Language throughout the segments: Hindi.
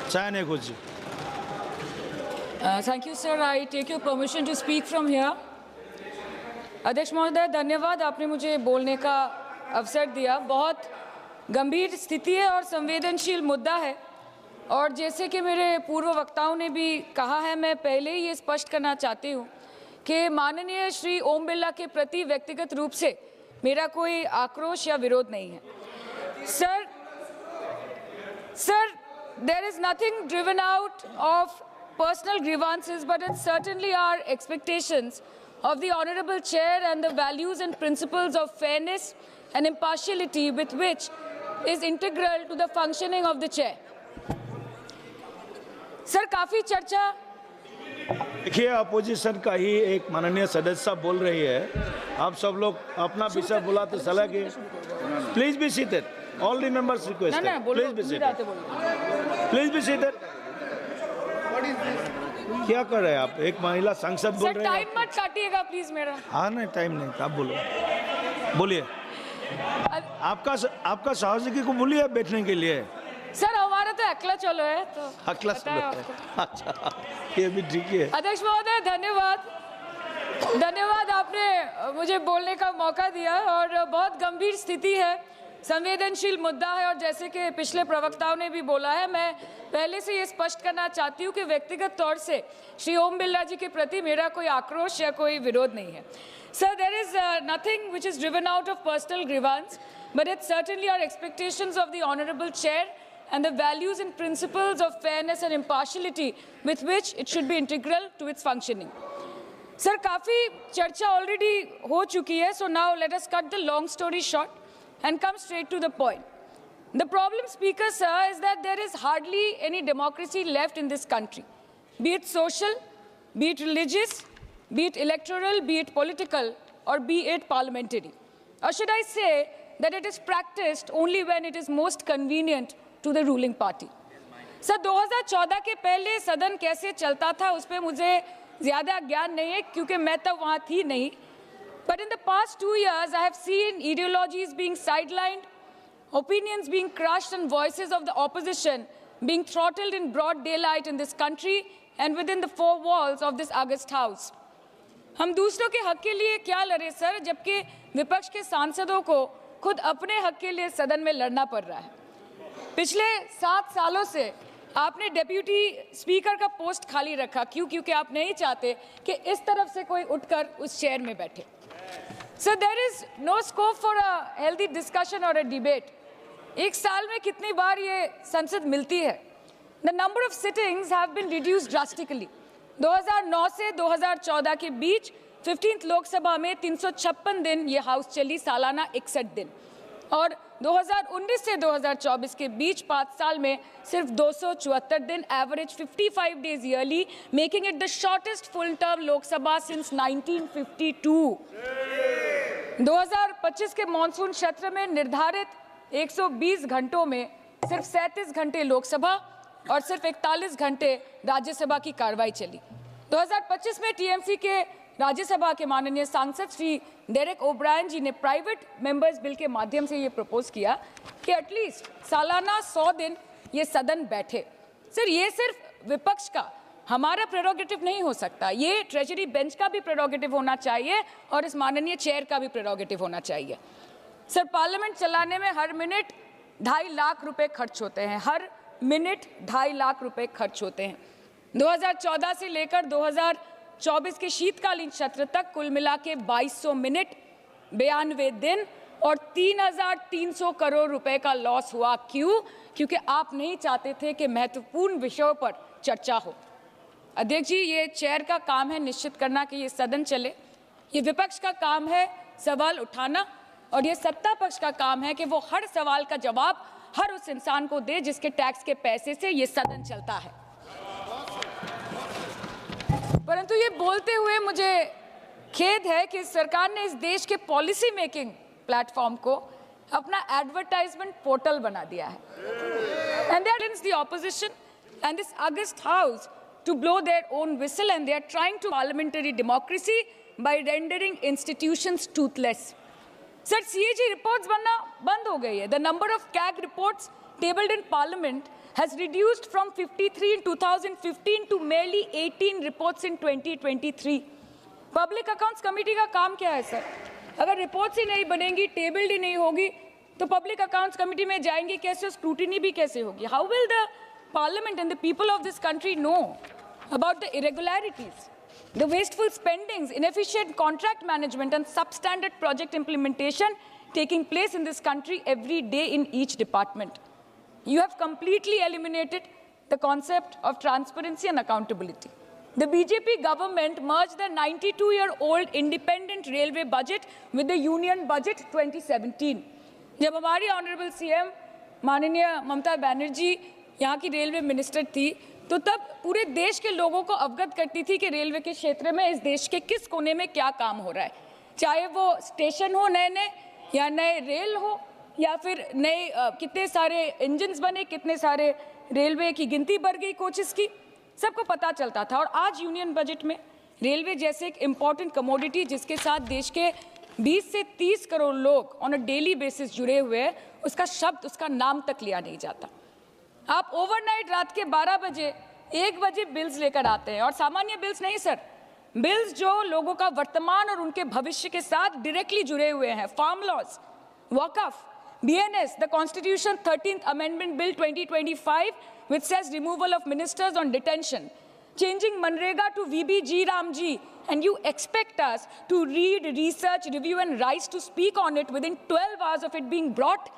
Chayane Kuji. Thank you, sir. I take your permission to speak from here. अध्यक्ष महोदय, धन्यवाद, आपने मुझे बोलने का अवसर दिया। बहुत गंभीर स्थिति है और संवेदनशील मुद्दा है, और जैसे कि मेरे पूर्व वक्ताओं ने भी कहा है, मैं पहले ही ये स्पष्ट करना चाहती हूँ कि माननीय श्री ओम बिरला के प्रति व्यक्तिगत रूप से मेरा कोई आक्रोश या विरोध नहीं है। Sir, there is nothing driven out of personal grievances, but it's certainly our expectations of the Honorable Chair and the values and principles of fairness and impartiality with which is integral to the functioning of the Chair. Sir, काफ़ी चर्चा। देखिए, अपोजिशन का ही एक माननीय सदस्य बोल रही है, आप सब लोग अपना विषय बुलाते चला कि please be seated, all the members request, please be seated, please be seated. क्या कर रहे हैं आप? एक महिला सांसद बोल रहे हैं। टाइम मत काटिएगा प्लीज मेरा। हाँ, नहीं टाइम नहीं, आप बोलो, बोलिए। आपका सहयोगी को बोलिए बैठने के लिए। सर, हमारा तो अकेला चलो है, तो अकेला चलो है। अच्छा, ये भी ठीक है। अध्यक्ष महोदय, धन्यवाद, आपने मुझे बोलने का मौका दिया। और बहुत गंभीर स्थिति है, संवेदनशील मुद्दा है, और जैसे कि पिछले प्रवक्ताओं ने भी बोला है, मैं पहले से ये स्पष्ट करना चाहती हूँ कि व्यक्तिगत तौर से श्री ओम बिरला जी के प्रति मेरा कोई आक्रोश या कोई विरोध नहीं है। Sir, there is nothing which is driven out of personal grievance, but it's certainly our expectations of the honourable chair and the values and principles of fairness and impartiality with which it should be integral to its functioning. Sir, काफ़ी चर्चा already हो चुकी है, so now let us cut the long story short and come straight to the point. The problem, Speaker, sir, is that there is hardly any democracy left in this country, be it social, be it religious, be it electoral, be it political, or be it parliamentary. Or should I say that it is practiced only when it is most convenient to the ruling party. Sir, 2014 के पहले सदन कैसे चलता था उस पर मुझे ज़्यादा ज्ञान नहीं है, क्योंकि मैं तब वहाँ थी नहीं। But in the past 2 years, I have seen ideologies being sidelined, opinions being crushed, and voices of the opposition being throttled in broad daylight in this country and within the four walls of this august house. हम दूसरों के हक के लिए क्या लड़े सर, जबकि विपक्ष के सांसदों को खुद अपने हक के लिए सदन में लड़ना पड़ रहा है। पिछले 7 सालों से आपने डेप्यूटी स्पीकर का पोस्ट खाली रखा, क्यों? क्योंकि आप नहीं चाहते कि इस तरफ से कोई उठकर उस चेयर में बैठे। So there is no scope for a healthy discussion और अ डिबेट। एक साल में कितनी बार ये संसद मिलती है? The number of sittings have been reduced drastically. 2009 से 2014 के बीच 15th लोकसभा में 356 दिन ये हाउस चली, सालाना 61 दिन, और 2019 से 2024 के बीच 5 साल में सिर्फ 274 दिन, average 55 days yearly, making it the shortest full term Lok Sabha since 1952। 2025 के मॉनसून सत्र में निर्धारित 120 घंटों में सिर्फ 37 घंटे लोकसभा और सिर्फ 41 घंटे राज्यसभा की कार्रवाई चली। 2025 में टीएमसी के राज्यसभा के माननीय सांसद श्री डेरेक ओब्रायन जी ने प्राइवेट मेंबर्स बिल के माध्यम से ये प्रपोज किया कि एटलीस्ट सालाना 100 दिन ये सदन बैठे। सर, ये सिर्फ विपक्ष का, हमारा प्रेरोगेटिव नहीं हो सकता, ये ट्रेजरी बेंच का भी प्रेरोगेटिव होना चाहिए और इस माननीय चेयर का भी प्रेरोगेटिव होना चाहिए। सर, पार्लियामेंट चलाने में हर मिनट 2.5 लाख रुपए खर्च होते हैं, हर मिनट 2.5 लाख रुपए खर्च होते हैं। 2014 से लेकर 2024 के शीतकालीन सत्र तक कुल मिला के 2200 मिनट, 92 दिन और 3,300 करोड़ रुपए का लॉस हुआ। क्यों? क्योंकि आप नहीं चाहते थे कि महत्वपूर्ण विषयों पर चर्चा हो। अध्यक्ष जी, ये चेयर का काम है निश्चित करना कि ये सदन चले, ये विपक्ष का काम है सवाल उठाना, और ये सत्ता पक्ष का काम है कि वो हर सवाल का जवाब हर उस इंसान को दे जिसके टैक्स के पैसे से ये सदन चलता है। परंतु ये बोलते हुए मुझे खेद है कि सरकार ने इस देश के पॉलिसी मेकिंग प्लेटफॉर्म को अपना एडवर्टाइजमेंट पोर्टल बना दिया है, and they are the opposition and this august house to blow their own whistle, and they are trying to parliamentary democracy by rendering institutions toothless. Sir, CAG reports बनना बंद हो गई है. The number of CAG reports tabled in Parliament has reduced from 53 in 2015 to merely 18 reports in 2023. Public accounts committee का काम क्या है सर? अगर रिपोर्ट्स ही नहीं बनेंगी, टेबल्ड ही नहीं होगी, तो पब्लिक अकाउंट्स कमेटी में जाएंगे कैसे, स्क्रूटिनी भी कैसे होगी? How will the parliament and the people of this country know about the irregularities, the wasteful spendings, inefficient contract management and substandard project implementation taking place in this country every day in each department? You have completely eliminated the concept of transparency and accountability. The BJP government merged the 92-year-old independent railway budget with the union budget 2017. जब हमारी ऑनरेबल सीएम माननीय ममता बनर्जी यहाँ की रेलवे मिनिस्टर थी, तो तब पूरे देश के लोगों को अवगत करती थी कि रेलवे के क्षेत्र में इस देश के किस कोने में क्या काम हो रहा है, चाहे वो स्टेशन हो नए नए या नए रेल हो या फिर नए कितने सारे इंजन्स बने, कितने सारे रेलवे की गिनती बढ़ गई, कोचेस की, सबको पता चलता था। और आज यूनियन बजट में रेलवे जैसे एक इम्पॉर्टेंट कमोडिटी जिसके साथ देश के 20 से 30 करोड़ लोग ऑन अ डेली बेसिस जुड़े हुए हैं, उसका शब्द, उसका नाम तक लिया नहीं जाता। आप ओवरनाइट रात के 12 बजे 1 बजे बिल्स लेकर आते हैं, और सामान्य बिल्स नहीं सर, बिल्स जो लोगों का वर्तमान और उनके भविष्य के साथ डायरेक्टली जुड़े हुए हैं। फार्म लॉज, वक़्फ़, BNS, the Constitution 13th Amendment Bill 2025, which says removal of ministers on detention, changing Manrega to VBG Ramji, and you expect us to read, research, review and rise to speak on it within 12 hours of it being brought?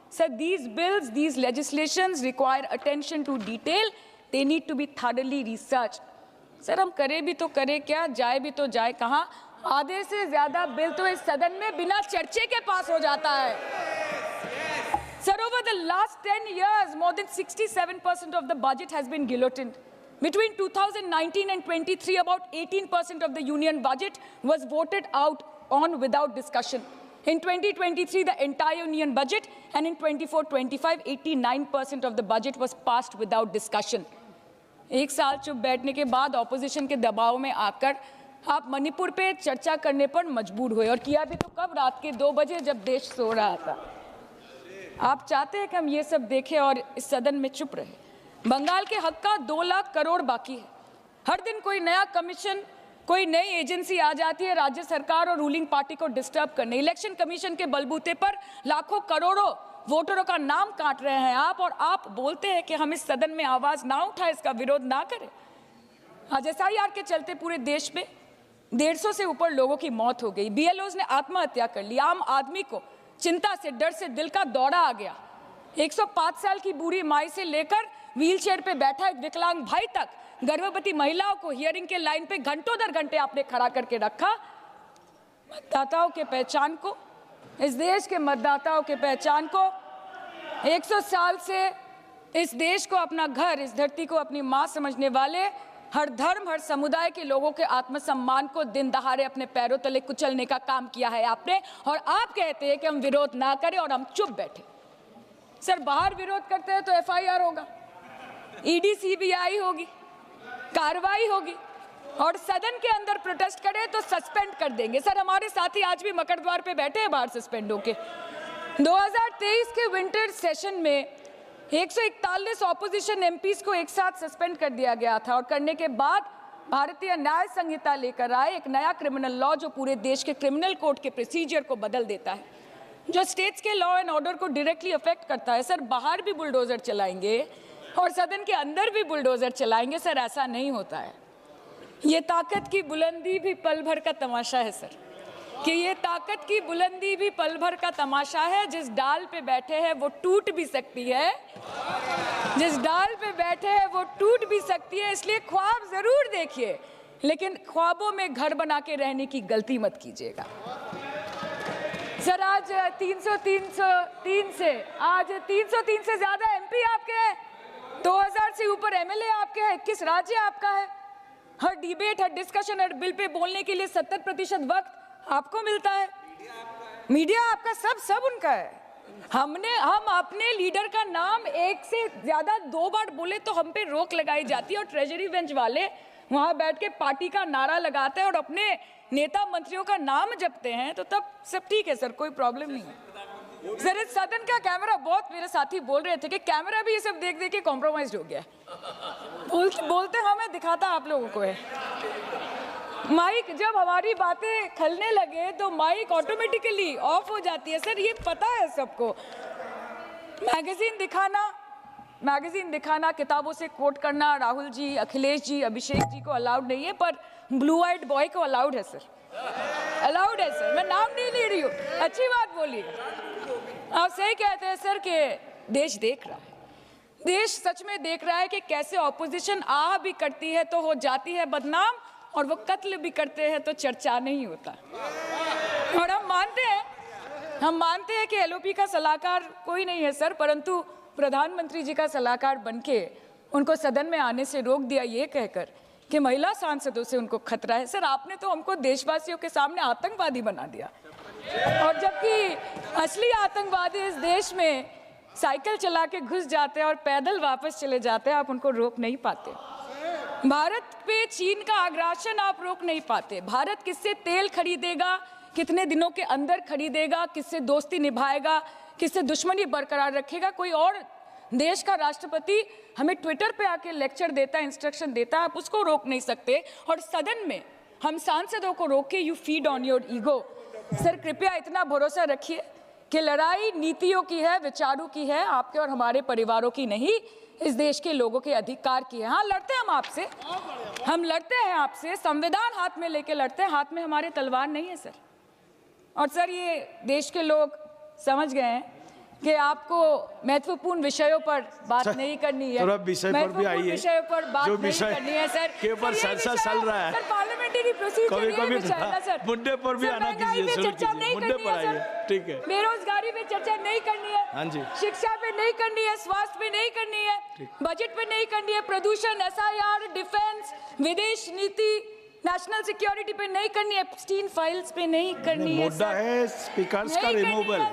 Sir, these bills, these legislations require attention to detail. They need to be thoroughly researched. Sir हम करें भी तो करें क्या, जाए भी तो जाए कहाँ? आधे से ज़्यादा बिल तो इस सदन में बिना चर्चे के पास हो जाता है। Sir, over the last 10 years, more than 67% of the budget has been guillotined. Between 2019 and 23, about 18% of the union budget was voted out on without discussion. In 2023, the entire union budget, and in 24-25, 89% of the budget was passed without discussion. एक साल चुप बैठने के बाद ऑपोजिशन के दबाव में आकर आप मणिपुर पे चर्चा करने पर मजबूर हुए, और किया भी तो कब, रात के 2 बजे जब देश सो रहा था। आप चाहते हैं कि हम ये सब देखें और इस सदन में चुप रहे। बंगाल के हक का 2 लाख करोड़ बाकी है। हर दिन कोई नया कमीशन, कोई नई एजेंसी आ जाती है राज्य सरकार और रूलिंग पार्टी को डिस्टर्ब करने। इलेक्शन कमीशन के बलबूते पर लाखों करोड़ों वोटरों का नाम काट रहे हैं आप, और आप बोलते हैं कि हम इस सदन में आवाज ना उठाएं, इसका विरोध ना करें। आज SIR के चलते पूरे देश में 150 से ऊपर लोगों की मौत हो गई। BLOs ने आत्महत्या कर ली। आम आदमी को चिंता से, डर से दिल का दौरा आ गया। 105 साल की बूढ़ी माई से लेकर व्हीलचेयर पे बैठा एक विकलांग भाई तक, गर्भवती महिलाओं को हियरिंग के लाइन पे घंटों दर घंटे आपने खड़ा करके रखा। मतदाताओं के पहचान को, इस देश के मतदाताओं के पहचान को, 100 साल से इस देश को अपना घर, इस धरती को अपनी माँ समझने वाले हर धर्म, हर समुदाय के लोगों के आत्मसम्मान को दिन दहाड़े अपने पैरों तले कुचलने का काम किया है आपने, और आप कहते हैं कि हम विरोध ना करें और हम चुप बैठे। सर बाहर विरोध करते हैं तो FIR होगा, ED CBI होगी, कार्रवाई होगी, और सदन के अंदर प्रोटेस्ट करें तो सस्पेंड कर देंगे। सर हमारे साथी आज भी मकर द्वार पे बैठे हैं बाहर सस्पेंड होके। 2023 के विंटर सेशन में 141 ऑपोजिशन MPs को एक साथ सस्पेंड कर दिया गया था, और करने के बाद भारतीय न्याय संहिता लेकर आए एक नया क्रिमिनल लॉ जो पूरे देश के क्रिमिनल कोड के प्रोसीजर को बदल देता है, जो स्टेट्स के लॉ एंड ऑर्डर को डायरेक्टली अफेक्ट करता है। सर बाहर भी बुलडोजर चलाएंगे और सदन के अंदर भी बुलडोजर चलाएंगे। सर ऐसा नहीं होता है। ये ताकत की बुलंदी भी पल भर का तमाशा है सर, कि ये ताकत की बुलंदी भी पल भर का तमाशा है। जिस डाल पे बैठे हैं वो टूट भी सकती है, जिस डाल पे बैठे हैं वो टूट भी सकती है। इसलिए ख्वाब जरूर देखिए, लेकिन ख्वाबों में घर बना के रहने की गलती मत कीजिएगा। सर आज 303 से ज्यादा MP आपके हैं, 2000 से ऊपर MLA आपके हैं, 21 राज्य आपका है। हर डिबेट, हर डिस्कशन, हर बिल पे बोलने के लिए 70% वक्त आपको मिलता है। मीडिया आपका, सब उनका है। हम अपने लीडर का नाम 1 से ज्यादा 2 बार बोले तो हम पे रोक लगाई जाती है, और ट्रेजरी बेंच वाले वहां बैठ के पार्टी का नारा लगाते हैं और अपने नेता मंत्रियों का नाम जपते हैं, तो तब सब ठीक है सर, कोई प्रॉब्लम नहीं है। सर इस सदन का कैमरा, बहुत मेरे साथी बोल रहे थे कि कैमरा भी ये सब देख देख के कॉम्प्रोमाइज हो गया। बोलते हमें दिखाता आप लोगों को है। माइक जब हमारी बातें खलने लगे तो माइक ऑटोमेटिकली ऑफ हो जाती है। सर ये पता है सबको। मैगजीन दिखाना, किताबों से कोट करना राहुल जी, अखिलेश जी, अभिषेक जी को अलाउड नहीं है, पर ब्लू आइड बॉय को अलाउड है सर। अलाउड है सर, मैं नाम नहीं ले रही हूँ, अच्छी बात बोलिए। आप सही कहते हैं सर कि देश देख रहा है, देश सच में देख रहा है कि कैसे ऑपोजिशन आ भी करती है तो हो जाती है बदनाम, और वो कत्ल भी करते हैं तो चर्चा नहीं होता। और हम मानते हैं कि एलओपी का सलाहकार कोई नहीं है सर, परंतु प्रधानमंत्री जी का सलाहकार बनके उनको सदन में आने से रोक दिया ये कहकर कि महिला सांसदों से उनको खतरा है। सर आपने तो हमको देशवासियों के सामने आतंकवादी बना दिया, और जबकि असली आतंकवादी इस देश में साइकिल चला के घुस जाते हैं और पैदल वापस चले जाते हैं, आप उनको रोक नहीं पाते। भारत पे चीन का आग्रासन आप रोक नहीं पाते। भारत किससे तेल खरीदेगा, कितने दिनों के अंदर खरीदेगा, किससे दोस्ती निभाएगा, किससे दुश्मनी बरकरार रखेगा, कोई और देश का राष्ट्रपति हमें ट्विटर पे आके लेक्चर देता है, इंस्ट्रक्शन देता है, आप उसको रोक नहीं सकते। और सदन में हम सांसदों को रोक के you feed on your ego. Sir कृपया इतना भरोसा रखिए कि लड़ाई नीतियों की है, विचारों की है, आपके और हमारे परिवारों की नहीं, इस देश के लोगों के अधिकार की है। हाँ लड़ते हैं हम आपसे, हम लड़ते हैं आपसे, संविधान हाथ में लेके लड़ते हैं, हाथ में हमारे तलवार नहीं है सर। और सर ये देश के लोग समझ गए हैं कि आपको महत्वपूर्ण विषयों पर बात नहीं करनी है, महत्वपूर्ण विषयों पर बात नहीं करनी है सर, के ऊपर चर्चा चल रहा है सर, पार्लियामेंट्री प्रोसीजर ये विषय है ना सर, मुद्दे पर भी आना कीजिए, चर्चा नहीं करनी है सर, ठीक है, बेरोजगारी पे चर्चा नहीं करनी है, हाँ जी, शिक्षा पे नहीं करनी है, स्वास्थ्य पे नहीं करनी है, बजट पे नहीं करनी है, प्रदूषण, SIR, डिफेंस, विदेश नीति, नेशनल सिक्योरिटी पे नहीं करनी है, एप्स्टीन फाइल्स पे नहीं करनी है, मुद्दा है स्पीकर्स का रिमूवल,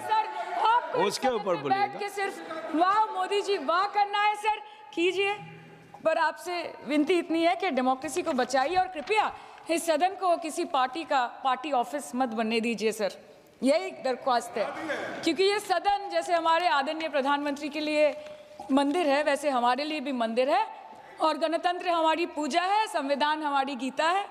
उसके ऊपर बैठ के सिर्फ वाह मोदी जी वाह करना है सर, कीजिए। पर आपसे विनती इतनी है कि डेमोक्रेसी को बचाइए और कृपया इस सदन को किसी पार्टी ऑफिस मत बनने दीजिए सर, यही दरख्वास्त है। क्योंकि ये सदन जैसे हमारे आदरणीय प्रधानमंत्री के लिए मंदिर है, वैसे हमारे लिए भी मंदिर है, और गणतंत्र हमारी पूजा है, संविधान हमारी गीता है।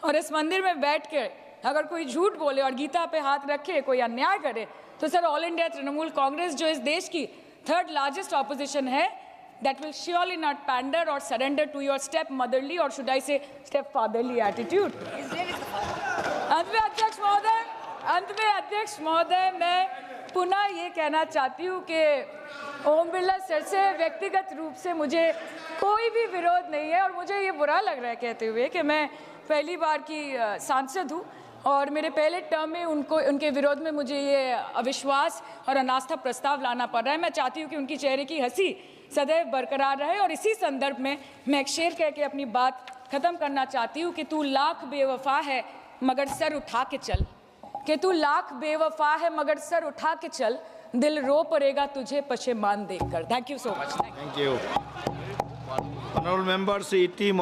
और इस मंदिर में बैठ के अगर कोई झूठ बोले और गीता पे हाथ रखे, कोई अन्याय करे, तो sir all India Trinamool Congress जो इस देश की 3rd लार्जेस्ट ऑपोजिशन है, that will surely not pander or surrender to your step motherly or should I say step fatherly attitude। अंत में अध्यक्ष महोदय मैं पुनः ये कहना चाहती हूँ कि ओम बिरला सर से व्यक्तिगत रूप से मुझे कोई भी विरोध नहीं है, और मुझे ये बुरा लग रहा है कहते हुए कि मैं पहली बार की सांसद हूँ और मेरे पहले टर्म में उनके विरोध में मुझे ये अविश्वास और अनास्था प्रस्ताव लाना पड़ रहा है। मैं चाहती हूँ कि उनकी चेहरे की हंसी सदैव बरकरार रहे, और इसी संदर्भ में मैं एक शेर कह के अपनी बात खत्म करना चाहती हूँ कि तू लाख बेवफा है मगर सर उठा के चल, कि तू लाख बेवफा है मगर सर उठा के चल, दिल रो पड़ेगा तुझे पशेमान देखकर। Thank you so much. Thank you. Honourable members, ET